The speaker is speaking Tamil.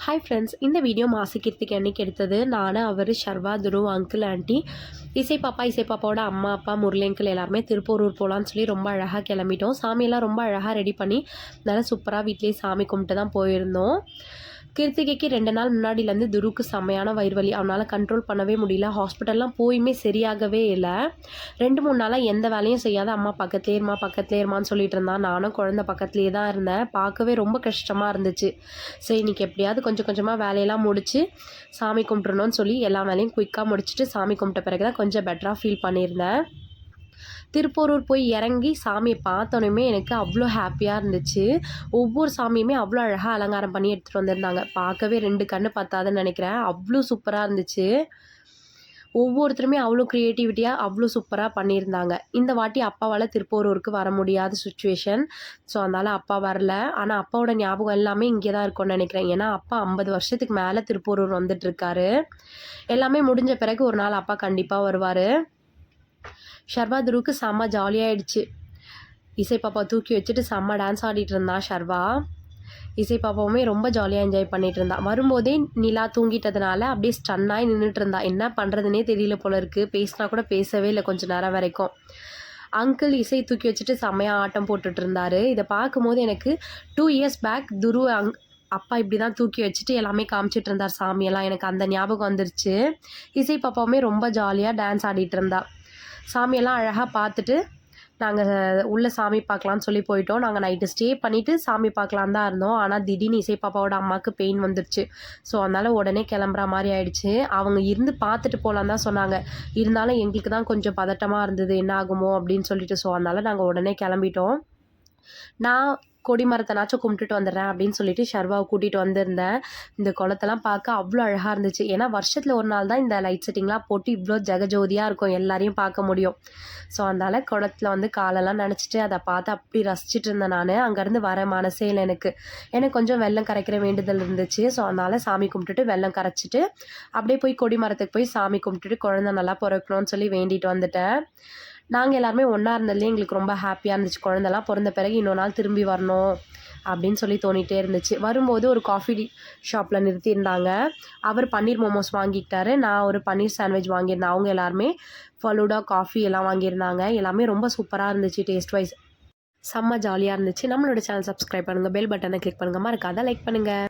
ஹாய் ஃப்ரெண்ட்ஸ், இந்த வீடியோ மாசி கீர்த்திக்கு அன்றைக்கி எடுத்தது. நான், அவர், ஷர்வா, துருவ், அங்கிள், ஆண்டி, இசை பாப்பாவோட அம்மா அப்பா, முரளி அங்கிள் எல்லாருமே திருப்பூரூர் போகலான்னு சொல்லி ரொம்ப அழகாக கிளம்பிட்டோம். சாமியெல்லாம் ரொம்ப அழகாக ரெடி பண்ணி நல்லா சூப்பராக வீட்லேயே சாமி கும்பிட்டு தான் போயிருந்தோம். கீர்த்திகைக்கு 2 நாள் முன்னாடிலேருந்து துருவுக்கு செம்மையான வயிறு வலி. அவனால் கண்ட்ரோல் பண்ணவே முடியல. ஹாஸ்பிட்டல்லாம் போயுமே சரியாகவே இல்லை. 2-3 நாளாக எந்த வேலையும் செய்யாத அம்மா பக்கத்துலேயே இருமான்னு சொல்லிட்டு இருந்தான். நானும் குழந்தை பக்கத்துலேயே தான் இருந்தேன். பார்க்கவே ரொம்ப கஷ்டமாக இருந்துச்சு. சரி, இன்றைக்கி எப்படியாவது கொஞ்சம் கொஞ்சமாக வேலையெல்லாம் முடித்து சாமி கும்பிட்றணும்னு சொல்லி எல்லா வேலையும் குயிக்காக முடிச்சுட்டு சாமி கும்பிட்ட பிறகு தான் கொஞ்சம் பெட்டராக ஃபீல் பண்ணியிருந்தேன். திருப்பூரூர் போய் இறங்கி சாமியை பார்த்தோன்னே எனக்கு அவ்வளோ ஹாப்பியாக இருந்துச்சு. ஒவ்வொரு சாமியுமே அவ்வளோ அழகாக அலங்காரம் பண்ணி எடுத்துகிட்டு வந்திருந்தாங்க. பார்க்கவே 2 கண்ணு பத்தாதுன்னு நினைக்கிறேன். அவ்வளோ சூப்பராக இருந்துச்சு. ஒவ்வொருத்தருமே அவ்வளோ க்ரியேட்டிவிட்டியாக அவ்வளோ சூப்பராக பண்ணியிருந்தாங்க. இந்த வாட்டி அப்பாவால் திருப்பூரூருக்கு வர முடியாத சுச்சுவேஷன். ஸோ அதனால் அப்பா வரல. ஆனால் அப்பாவோட ஞாபகம் எல்லாமே இங்கே தான் இருக்கும்னு நினைக்கிறேன். ஏன்னா அப்பா 50 வருஷத்துக்கு மேலே திருப்பூரூர் வந்துட்டுருக்காரு. எல்லாமே முடிஞ்ச பிறகு ஒரு நாள் அப்பா கண்டிப்பாக வருவார். ஷர்வா துருவுக்கு செம்ம ஜாலியாகிடுச்சு. இசை பாப்பா தூக்கி வச்சுட்டு செம்ம டான்ஸ் ஆடிட்டு இருந்தான் ஷர்வா. இசை பாப்பாவுமே ரொம்ப ஜாலியாக என்ஜாய் பண்ணிகிட்டு இருந்தான். வரும்போதே நிலா தூங்கிட்டதுனால அப்படியே ஸ்டன்னாகி நின்றுட்டு இருந்தா. என்ன பண்ணுறதுனே தெரியல போல இருக்குது. பேசினா கூட பேசவே இல்லை கொஞ்ச நேரம் வரைக்கும். அங்கிள் இசை தூக்கி வச்சுட்டு செம்மையாக ஆட்டம் போட்டுட்டு இருந்தார். இதை பார்க்கும்போது எனக்கு 2 இயர்ஸ் பேக் துரு அப்பா இப்படி தான் தூக்கி வச்சுட்டு எல்லாமே காமிச்சிட்டு இருந்தார் சாமியெல்லாம். எனக்கு அந்த ஞாபகம் வந்துருச்சு. இசை பாப்பாவுமே ரொம்ப ஜாலியாக டான்ஸ் ஆடிட்டு இருந்தா. சாமியெல்லாம் அழகாக பார்த்துட்டு நாங்கள் உள்ளே சாமி பார்க்கலான்னு சொல்லி போயிட்டோம். நாங்கள் நைட்டு ஸ்டே பண்ணிவிட்டு சாமி பார்க்கலான்னு தான் இருந்தோம். ஆனால் திடீர்னு இசை பாப்பாவோட அம்மாவுக்கு பெயின் வந்துடுச்சு. ஸோ அதனால் உடனே கிளம்புற மாதிரி ஆயிடுச்சு. அவங்க இருந்து பார்த்துட்டு போகலான்னு தான் சொன்னாங்க. இருந்தாலும் எங்களுக்கு தான் கொஞ்சம் பதட்டமாக இருந்தது, என்ன ஆகுமோ அப்படின்னு சொல்லிட்டு. ஸோ அதனால் நாங்கள் உடனே கிளம்பிட்டோம். நான் கொடி மரத்தைனாச்சும் கும்பிட்டுட்டு வந்துடுறேன் அப்படின்னு சொல்லிட்டு ஷர்வாவை கூட்டிகிட்டு வந்திருந்தேன். இந்த குளத்தெல்லாம் பார்க்க அவ்வளோ அழகாக இருந்துச்சு. ஏன்னா வருஷத்தில் ஒரு நாள் தான் இந்த லைட் செட்டிங்லாம் போட்டு இவ்வளோ ஜெகஜோதியாக இருக்கும், எல்லாரையும் பார்க்க முடியும். ஸோ அதனால் குளத்தில் வந்து காலெல்லாம் நினச்சிட்டு அதை பார்த்து அப்படி ரசிச்சுட்டு இருந்தேன். நான் அங்கேருந்து வர மனசே இல்லை எனக்கு கொஞ்சம் வெள்ளம் கரைக்கிற வேண்டுதல் இருந்துச்சு. ஸோ அதனால் சாமி கும்பிட்டுட்டு வெள்ளம் கரைச்சிட்டு அப்படியே போய் கொடி மரத்துக்கு போய் சாமி கும்பிட்டுட்டு குழந்தை நல்லா பிறக்கணும்னு சொல்லி வேண்டிட்டு வந்துட்டேன். நாங்கள் எல்லாருமே ஒன்றா இருந்ததுலேயே எங்களுக்கு ரொம்ப ஹாப்பியாக இருந்துச்சு. குழந்தெல்லாம் பிறந்த பிறகு இன்னொரு நாள் திரும்பி வரணும் அப்படின்னு சொல்லி தோணிகிட்டே இருந்துச்சு. வரும்போது ஒரு காஃபி ஷாப்பில் நிறுத்தியிருந்தாங்க. அவர் பன்னீர் மோமோஸ் வாங்கிக்கிட்டாரு. நான் ஒரு பன்னீர் சாண்ட்விச் வாங்கியிருந்தேன். அவங்க எல்லாருமே ஃபலூடா, காஃபி எல்லாம் வாங்கியிருந்தாங்க. எல்லாமே ரொம்ப சூப்பராக இருந்துச்சு. டேஸ்ட் வைஸ் செம்ம ஜாலியாக இருந்துச்சு. நம்மளோட சேனல் சப்ஸ்கிரைப் பண்ணுங்கள், பெல் பட்டனை கிளிக் பண்ணுங்கள், மறக்காத லைக் பண்ணுங்கள்.